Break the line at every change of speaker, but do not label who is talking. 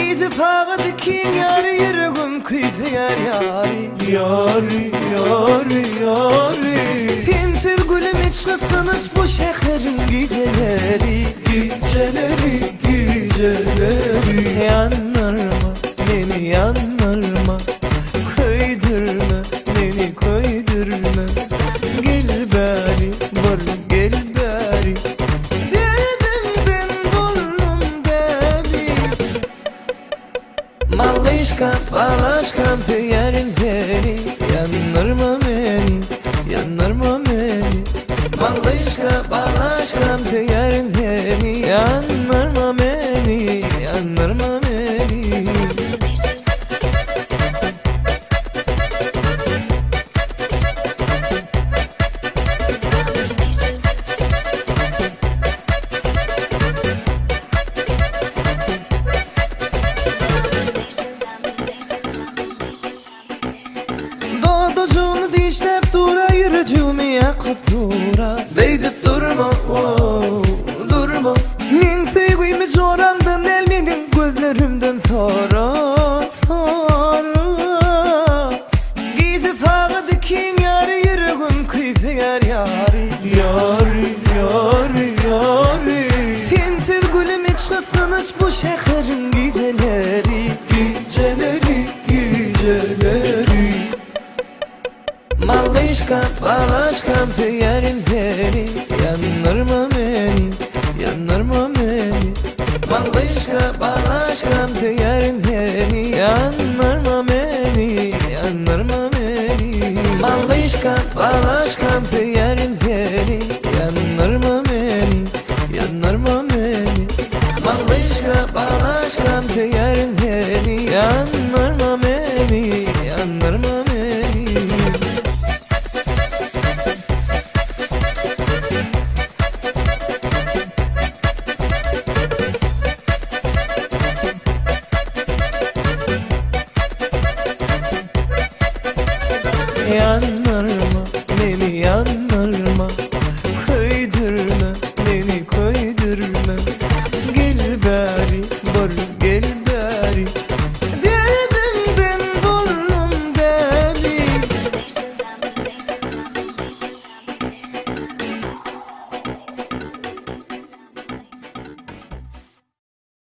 Gece fağadıkin yari yüreğim kıydı yar yari.
Yari, yari, yari.
Sensiz gülüm hiç kıtlanış bu şehrin geceleri.
Geceleri, geceleri.
Yandırma beni, yandırma. Koydurma beni, koydurma. Gel bari, var gel bari. Derdimden buldum beni. Malışkam, balaşkam seyerim seni. Yandırma beni, yandırma beni. Malışkam, balaşkam seyerim seni. Yandırma beni, yandırma beni. Dodocuğunu dişlep dura, yürücüğümü yakıp dura. Deydip durma, oh, durma. Men sevgimi çorandan elmedin gözlerimden sonra, sonra. Gece fağadıkin yari yüreğim kıydı yar yari.
Yari, yari, yari.
Sensiz gülüm hiç kıtlanış bu şehrin geceleri.
Geceleri, geceleri.
Malışkam, balaşkam seyerim seni. Yandırma beni, yandırma beni. Malışkam, balaşkam seyerim seni. Yandırma